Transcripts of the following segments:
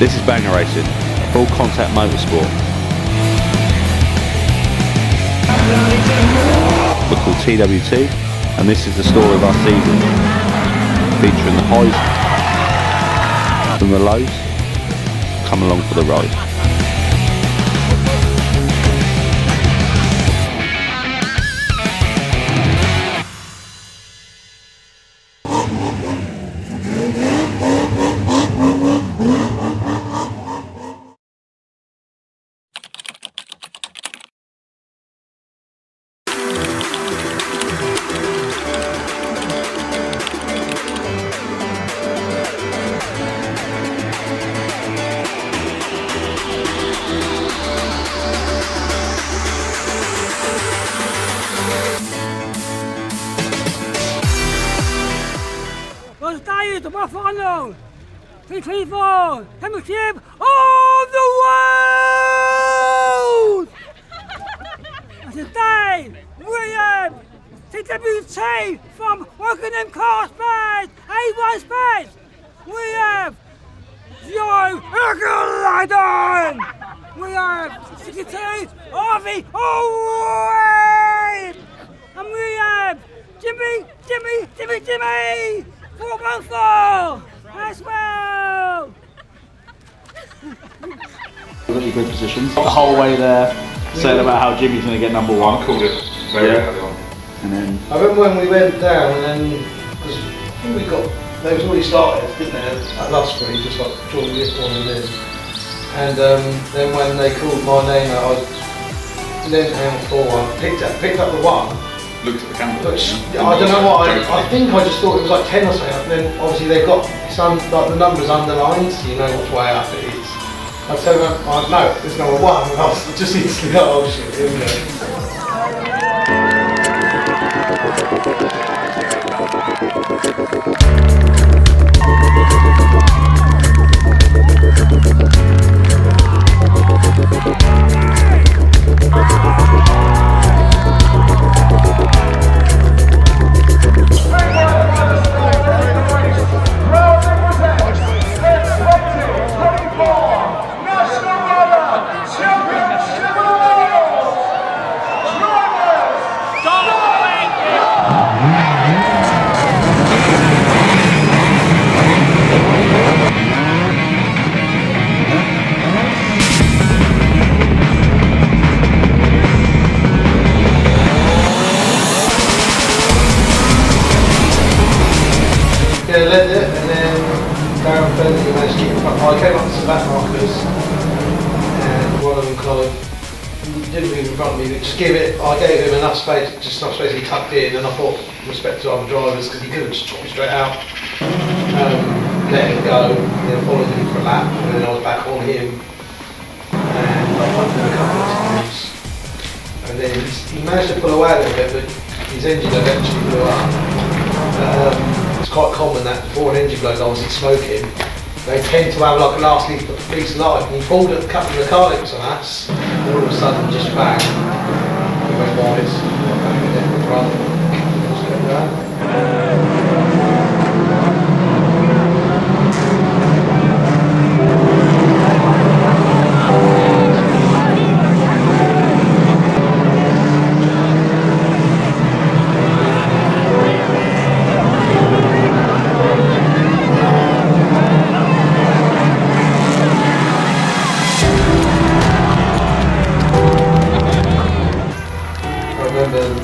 This is banger racing, full contact motorsport. We're called TWT, and this is the story of our season, featuring the highs and the lows. Come along for the ride. The final 324 Championship of the world! And today, William TWT from Wokingham Car Space, A1 Space, we have Joe Ergeladen! We have 62 Harvey Owen! And we have Jimmy 414 as well! Really good positions. The whole way there, saying about how Jimmy's going to get number one. I called it very early on. And then I remember when we went down and then, because I think we got, they was already started, didn't they, at Lusbury, just like Jordan Gisborne and then. And then when they called my name out, I leant down for one, picked up the one. Looked at the camera. But I don't know what, I think I just thought it was like 10 or something, and then obviously they've got some, like the numbers underlined, so you know which way up it is. I told them, no, it's number one, and I was just instantly like, oh shit, here we go. Yeah, led it, and then Darren Fenley managed to keep it front. I came up to some back markers, and one of them kind of didn't move in front of me, but just gave it, I gave him enough space, just enough space he tucked in, and I thought, respect to other drivers, because he could have just chopped me straight out, let him go, and then followed him for a lap, and then I was back on him, and I pumped him a couple of times, and then he managed to pull away a little bit, but his engine eventually blew up. It's quite common that before an engine blows, obviously smoking, they tend to have like a last piece of life, and he pulled a couple of the car lips on us, and all of a sudden just bang, we went wide, back in the front, just going down.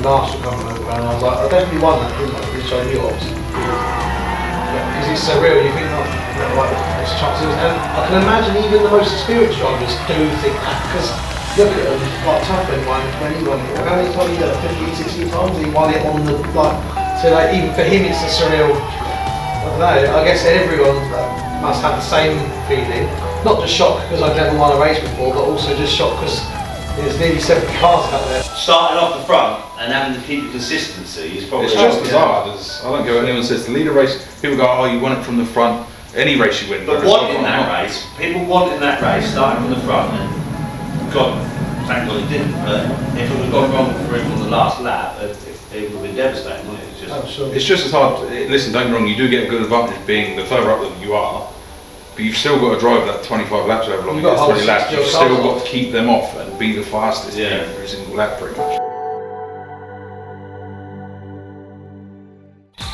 Marshall coming over and I was like, I definitely won that, didn't I? Which I knew obviously. Because it's so real, you think, like, there's chances. And I can imagine even the most experienced drivers do think that, because look at him, like Tuffin won when he won it. How many times he done it? 15, 16 times? He won it on the, like, so like, even for him it's a surreal, I don't know, I guess everyone must have the same feeling. Not just shocked because I've never won a race before, but also just shocked because there's nearly 70 cars out there. Starting off the front and having to keep the consistency is probably... It's just as hard as, I don't care what anyone says, to lead a race, people go, oh, you won it from the front, any race you win. But wanting that race, people wanting that race, starting from the front, and God, thank God it didn't, but if it had gone wrong for him on the last lap, it would have been devastating, wouldn't it? It's just as hard, listen, don't get me wrong, you do get a good advantage being the further up that you are, But you've still got to drive that 25 laps over long. You've got It's a whole 20 laps. 60 You've still cars got to keep them off and be the fastest Yeah. every single lap pretty much.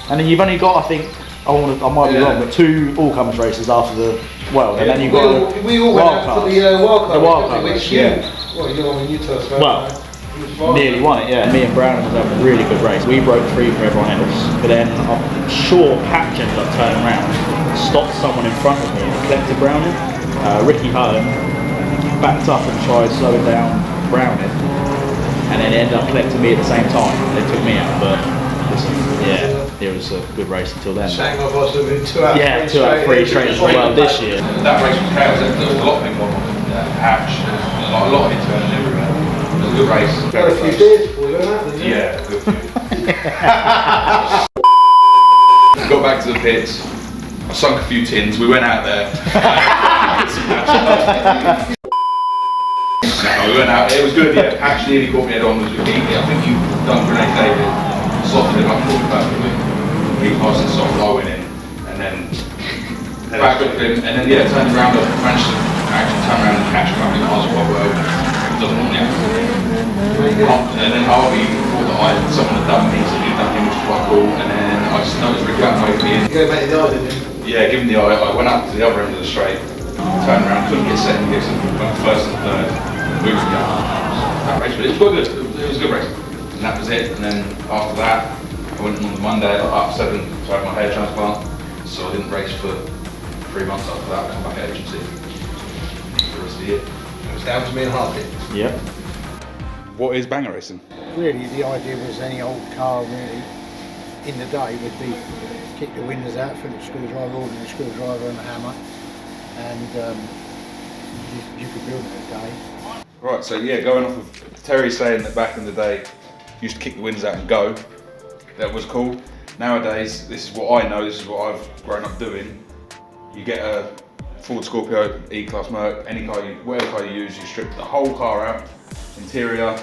And then you've only got, I think, I might be wrong, but 2 all-comers races after the world, and then you've got we all went out for the wild card. The wild card, which yeah. you tell us about. Well, nearly won it, yeah. Me and Brown was having a really good race. We broke through for everyone else, but then I'm sure Patch ended up turning around, stopped someone in front of me and collected Browning. Ricky Hutton backed up and tried slowing down Browning, and then he ended up collecting me at the same time. They took me out, but yeah, it was a good race until then. Shame I was doing 2 out of 3 Yeah, 2 out of 3 straight as well this year. That race was chaos. There was a lot of people on Hatch, a lot of hits turning everywhere. It was a good race. Got a few beers before you went out, didn't you? Yeah, a good few. Got back to the pits. I sunk a few tins. We went out there. No, we went out. It was good. Yeah, Patch nearly caught me head on. I think you done Grenade David, slotted him up perfectly. He passed the soft, I went in, and then back up him, and then yeah, turned around. I managed to actually turn around and catch him up in the cars quite well. He doesn't want the accident. And then Harvey thought that someone had done me, so he'd done him, which was quite cool. And then I just noticed Rick Black waved me in. You go back to the eye, didn't you? Yeah, given the eye, I went up to the other end of the straight, turned around, couldn't get second, went first and third, moved down. That race, but it was quite good. It was a good race. And that was it. And then after that, I went on the Monday at up 7 to have my hair transplant. So I didn't race for 3 months after that. I come back at agency for the rest of the year. It was down to me and Harvey. Yep. What is banger racing? Really, the idea was any old car really in the day would be kick the windows out, fill the screwdriver, order the screwdriver and a hammer, and you could build it in a day. Right, so yeah, going off of Terry saying that back in the day, you used to kick the windows out and go. That was cool. Nowadays, this is what I know, this is what I've grown up doing. You get a Ford Scorpio, E-Class Merc, any car, whatever car you use, you strip the whole car out, interior,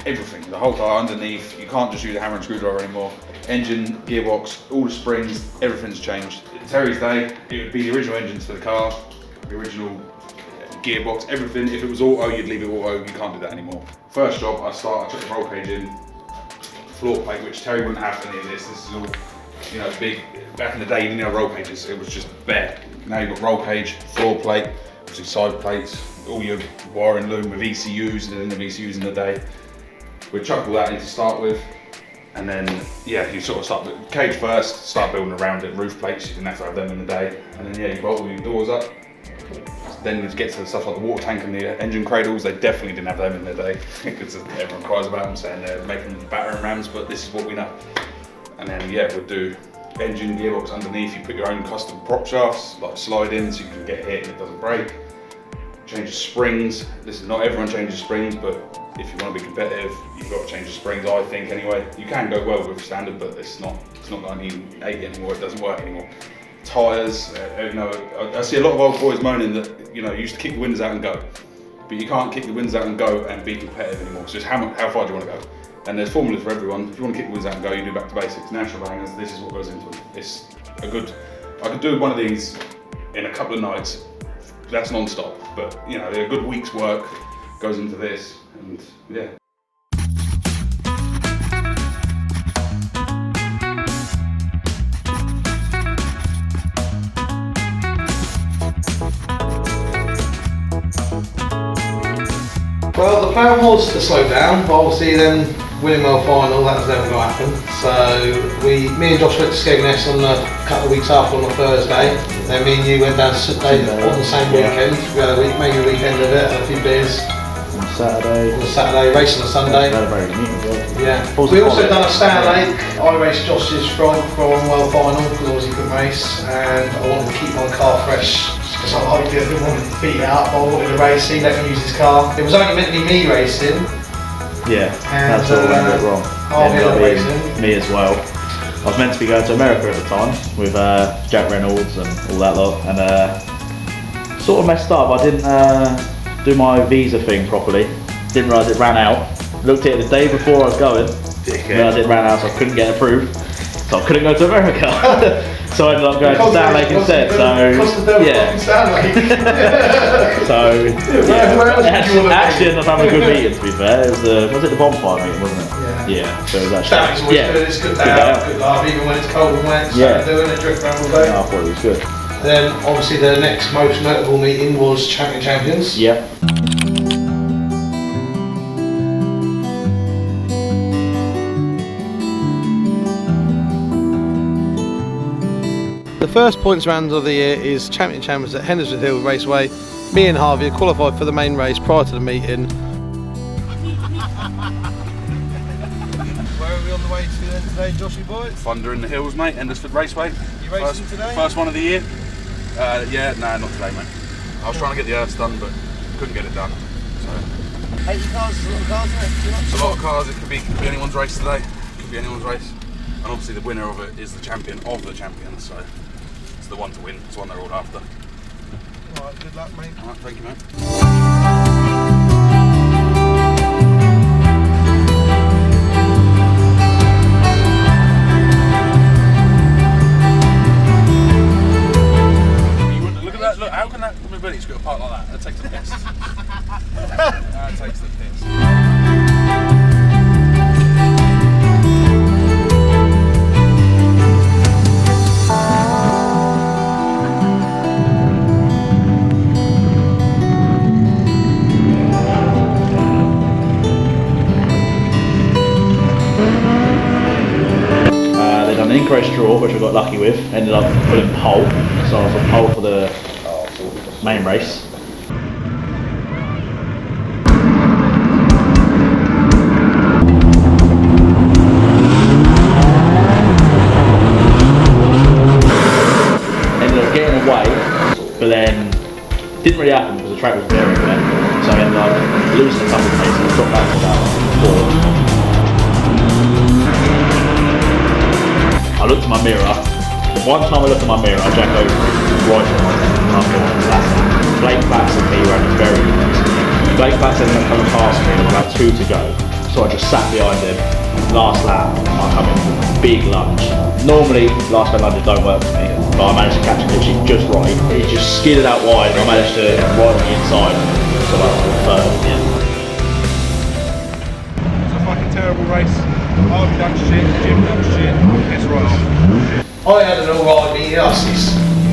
everything, the whole car underneath. You can't just use a hammer and screwdriver anymore. Engine, gearbox, all the springs, everything's changed. In Terry's day, it would be the original engines for the car, the original gearbox, everything. If it was auto, you'd leave it auto. You can't do that anymore. First job, I took the roll cage in, floor plate, which Terry wouldn't have any of this. This is all, you know, big. Back in the day, you didn't have roll cages. It was just bare. Now you've got roll cage, floor plate, obviously side plates, all your wiring loom with ECUs. They didn't have ECUs in the day. We'd chuck all that in to start with, and then yeah, you sort of start with cage first, start building around it. Roof plates, you didn't have to have them in the day, and then yeah, you bolt all your doors up. Then you get to the stuff like the water tank and the engine cradles. They definitely didn't have them in their day because everyone cries about them, saying they're making battering rams, but this is what we know. And then yeah, we'd do engine, gearbox underneath. You put your own custom prop shafts, like slide in so you can get hit and it doesn't break. Change the springs. This is not everyone changes springs, but if you want to be competitive, you've got to change the springs, I think anyway. You can go well with standard, but it's not 1980 anymore, it doesn't work anymore. Tyres, you know, I see a lot of old boys moaning that, you know, you used to kick the windows out and go, but you can't kick the windows out and go and be competitive anymore. So it's how far do you want to go? And there's formulas for everyone. If you want to kick the windows out and go, you do back to basics. National bangers, this is what goes into it. It's a good, I could do one of these in a couple of nights. That's non-stop, but you know, a good week's work goes into this, and yeah. Well, the plan was to slow down, but obviously then winning World Final, that was never going to happen. So me and Josh went to Skegness on a couple of weeks after on a Thursday. Then me and you went down to St David on the same weekend. We had maybe a weekend of it, had a few beers. On Saturday, race on a Sunday. Yeah. We also done a Saturday. I raced Josh's from World Final because obviously couldn't race, and I wanted to keep my car fresh. Because I didn't want to beat it up, I wanted to race, he let me use his car. It was only meant to be me racing. Yeah, and that's what went a bit wrong. Ended up racing. Me as well. I was meant to be going to America at the time with Jack Reynolds and all that lot, and sort of messed up. I didn't do my visa thing properly. Didn't realise it ran out. Looked at it the day before I was going. Realised it ran out, so I couldn't get approved. So I couldn't go to America. So I ended up going to Sand Lake instead. So yeah. So actually ended up having a good meeting. To be fair, it was it the bonfire meeting, wasn't it? Yeah. So it was actually. That was always good. It's good day out, good laugh, even when it's cold and wet. Yeah. Doing it, drift around all day. I thought it was good. Then obviously the next most notable meeting was Champions. Yep. The first points round of the year is Champions at Hendersonville Hill Raceway. Me and Harvey are qualified for the main race prior to the meeting. Where are we on the way to then today, Joshy boy? Thunder in the Hills, mate. Hendersonville Raceway. You racing today? First one of the year. Yeah, nah, not today, mate. I was trying to get the earths done, but couldn't get it done. So. 80 cars, is a lot of cars, isn't it? It's a lot of cars. It could be anyone's race today. Could be anyone's race. And obviously the winner of it is the champion of the champions. So it's the one to win. It's the one they're all after. All right, good luck, mate. All right, thank you, mate. Look, how can that mobility's got a part like that? That takes the piss. That takes the piss. They done an increased draw, which I got lucky with. Ended up putting pole, so I was on pole for the main race. Ended up getting away, but then didn't really happen because the track was very wet. So I ended up losing a couple of paces and dropped back to about 4. I looked at my mirror. One time I looked at my mirror, I jacked over right on my and I thought, that's it. Blake Batts and me ran very good race. Blake Batts ended up coming past me with about 2 to go. So I just sat behind him. Last lap, I come in with a big lunge. Normally, last lap lunges don't work for me, but I managed to catch it literally just right. It just skidded out wide and I managed to ride on the inside. So I was third. Yeah. It's a fucking terrible race. I've done shit, Jim done shit, piss right off. I had an alright meeting,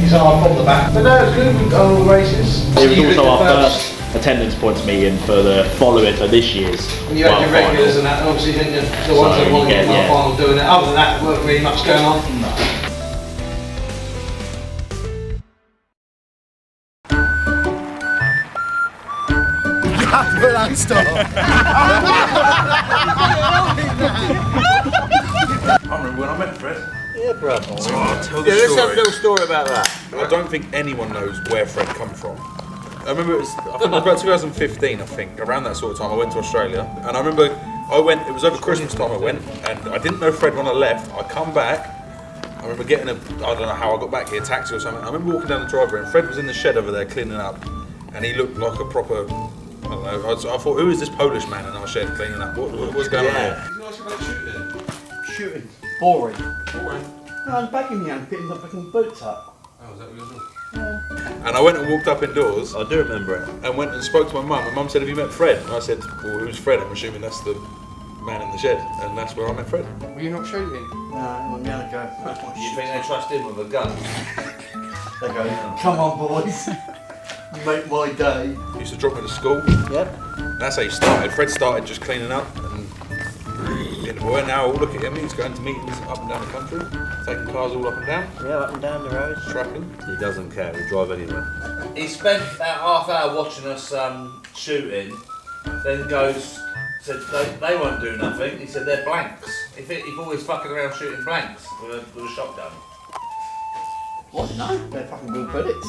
he's hard from the back. But no, it's good, we've done all the races. It was also our first attendance points meeting for the following, so this year's. And you had your regulars and that, and obviously didn't you? The ones that want to get my final doing it. Other than that, there weren't really much going on. No. I remember when I met Fred. Yeah, bro. So I'll tell the Yeah, let's story. have a little story about that. I don't think anyone knows where Fred come from. I remember I think it was about 2015, I think, around that sort of time I went to Australia. And I remember it was over Christmas time I went, and I didn't know Fred when I left. I come back, I remember getting I don't know how I got back here, a taxi or something. I remember walking down the driveway and Fred was in the shed over there cleaning up, and he looked like a proper, I don't know, I thought, who is this Polish man in our shed cleaning up? What's going on here? He's nice about shooting. Shooting. Boring. Boring. No, I'm bagging you and putting the fucking boots up. Oh, is that what you're doing? And I went and walked up indoors. I do remember it. And went and spoke to my mum. My mum said, have you met Fred? And I said, well, who's Fred? I'm assuming that's the man in the shed. And that's where I met Fred. Were you not shooting? No, I'm gonna go. You think they trust him with a gun? They go, come on boys, you make my day. He used to drop me to school. Yep. That's how he started. Fred started just cleaning up. And well, now look at him. He's going to meetings up and down the country. Taking cars all up and down. Yeah, up and down the road. Tracking. He doesn't care, he'll drive anywhere. He spent about half hour watching us shooting, then said they won't do nothing. He said they're blanks. He always fucking around shooting blanks with a shotgun. What? No, they're fucking good bullets.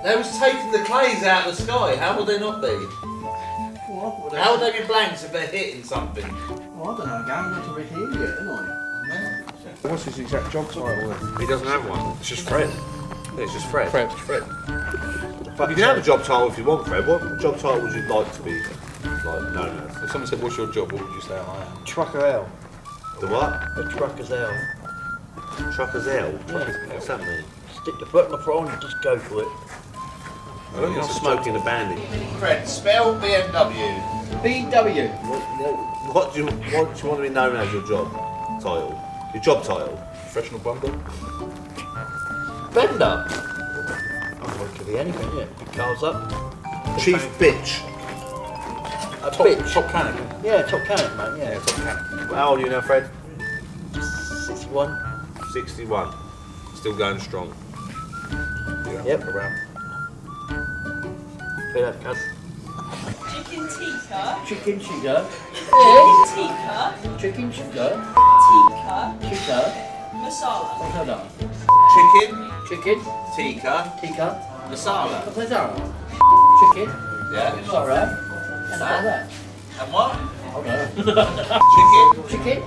They was taking the clays out of the sky. How would they not be? What? How would they be blanks if they're hitting something? Well, I don't know, Gary, not to Ricky Idiot, isn't I? What's his exact job title then? He doesn't have one. It's just Fred. Yeah, it's just Fred. Fred. It's Fred. You can have a job title if you want, Fred. What job title would you like to be known as? If someone said, what's your job? What would you say I am? Trucker L. The what? The trucker's L. Trucker's L? What's that mean? Stick your foot on the throttle and just go for it. You're not smoking a bandit. Fred, spell BMW. BW. What do you want to be known as your job title? Your job title? Professional bumper. Bender. Oh, it could be anything, yeah. Pick cars up. Chief bitch. A bitch. Top cannon. Yeah, top cannon, mate, yeah. Top cannon. How old are you now, Fred? 61. 61. Still going strong. Yep. Around. Feel that, cuz. Chicken tikka. Chicken sugar. Chicken tikka. Chicken sugar. Tikka. Sugar. Masala. What's that? Chicken, Chicken. tikka, Tikka. masala. What's that? Chicken. Yeah. Sorry. And about that. And what? Hold on. Chicken, Chicken.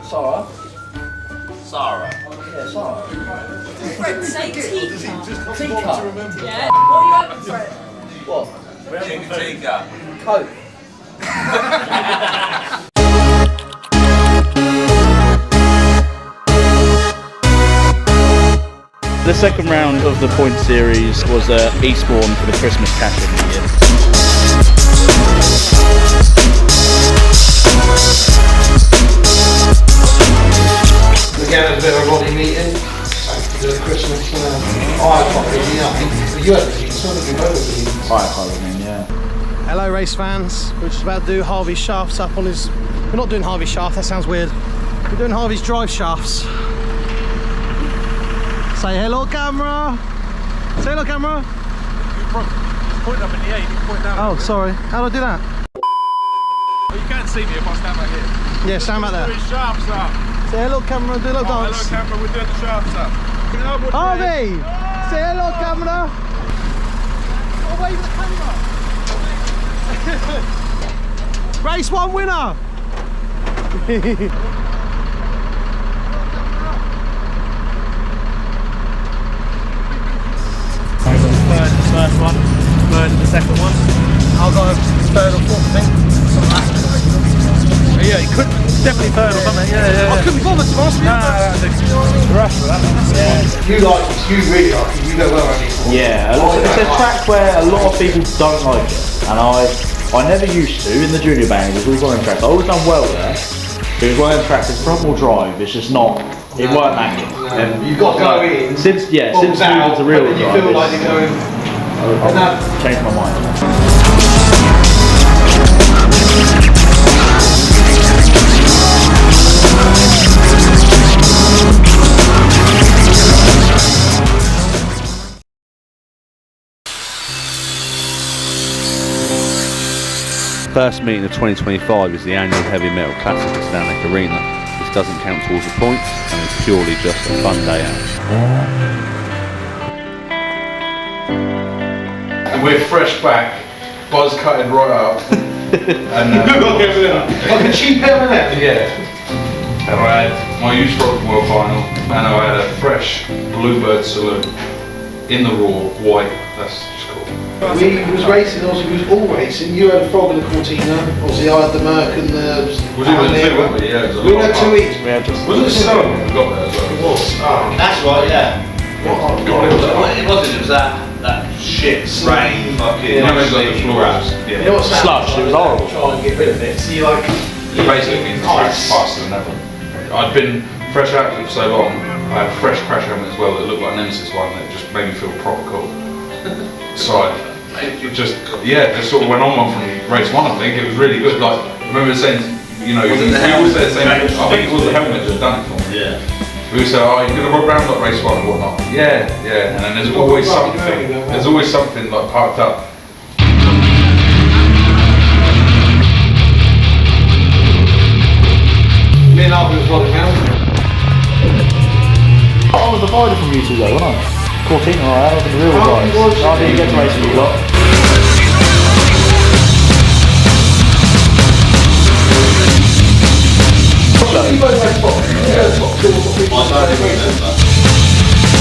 Sorry. Sarah. Yeah, sorry. Fred, say tikka. Tikka. Yeah. What are you having, Fred? What? Chicken tikka. Coke. The second round of the point series was Eastbourne for the Christmas cash-in year. Again, it was a bit of a Roddy meeting. The Christmas eye popping, you know. You had the sort of Hello race fans, we're just about to do Harvey's shafts up on his... We're not doing Harvey's shaft, that sounds weird. We're doing Harvey's drive shafts. Say hello camera! Say hello camera! Point up in the air, you can point down. Oh sorry, how do I do that? Well, you can't see me if I stand back here. Yeah, stand back there. Doing shafts up. Say hello camera, do a little dance. Hello camera, we're doing the shafts up. Harvey! Say hello camera! Oh wave the camera! Race 1 winner! Third the first one, third the second one. I'll go third or fourth, I think. Something like that. Yeah, you could definitely third or something. Yeah. I couldn't bother to ask me. Rush for that. You like it, you really like it, you know where I need to. Yeah, it's a track where a lot of people don't like it, and I never used to in the junior band. It was always one of them tracks. I always done well there. It was one of them tracks. It's front wheel drive. It's just not. It weren't that good. And You've got to go in. Since moving out, to real but then you drive, feel like you're going. I've changed my mind. First meeting of 2025 is the annual Heavy Metal Classic at Stanley Arena. This doesn't count towards the points and it's purely just a fun day out. And we're fresh back, buzz cutting right up. And Like a cheap M&M. yeah. And I had my youth rock world final, and I had a fresh Bluebird saloon in the raw, white. That's just cool. We was racing, obviously we was all racing. You had a frog and a Cortina, obviously I had the Merc and the... We were two, weren't we? Yeah, it was a We lot had of two fun. each. Was it snow when we got there as well? It was. That's right, yeah. God, it was It wasn't, it was that shit, rain, fucking... Yeah, we got the floors. You know Yeah. what's that? Slush, it was horrible. Try and get rid of it. So you like... It basically means the track's faster than ever. I'd been fresh out for so long. I had a fresh crash helmet as well that looked like Nemesis one that just made me feel proper cool. So it just sort of went on one from race one. I think it was really good. Like I remember saying, you know, we always said the same. I think it was the helmet that done it for me. Yeah. We would say, oh, you're gonna rock around like race one and whatnot. Yeah, and then there's always something. There's always something like parked up. Me and Albert was rolling around. I was divided from you two though, wasn't I? Cortina, I was in the real guys. I didn't get to race with you lot. You both had top. You had top two or top three. I don't remember.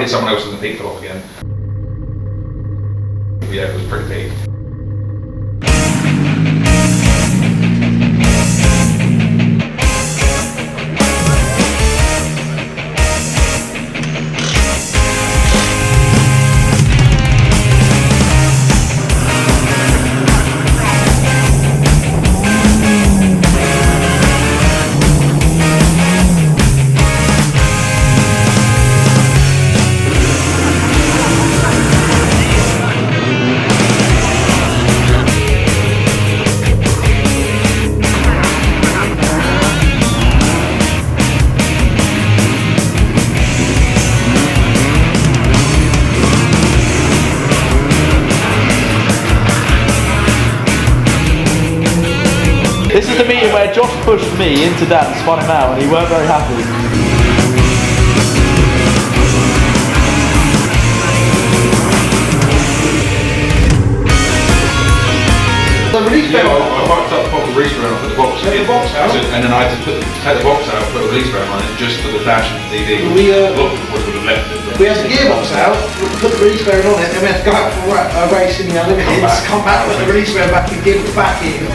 hit someone else and the peak fell off again. But yeah, it was pretty peak. This is the meeting where Josh pushed me into Dan and spun him out and he weren't very happy. The release Yeah, valve. I fucked up, put the release valve for the box. Take the box out? And then I had to take the box out, put a release valve on it just for the dash and the DD. We, Look, would have left it. We had the gearbox out, put the release valve on it, and we had to go out for a race in the Unlimiteds, come back, put the release valve back and give it back in.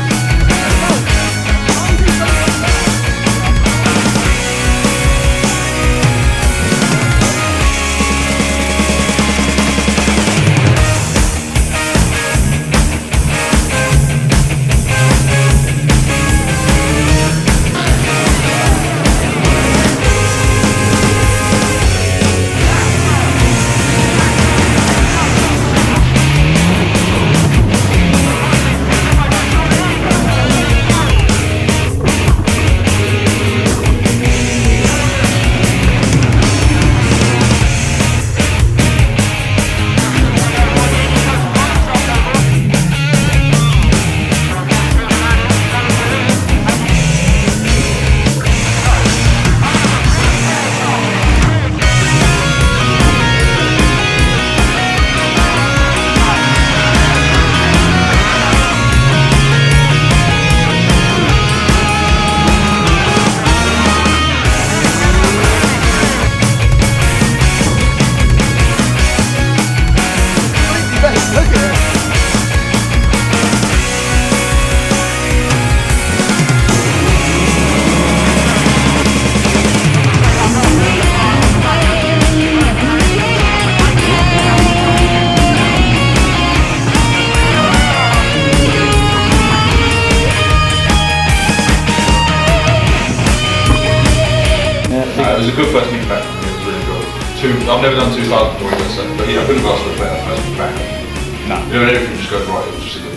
It was a good first meeting back for me, it was really enjoyable. I've never done 2,000 before, but yeah, I couldn't have asked for a better first meeting back. No. You know, everything just goes right, it was just a good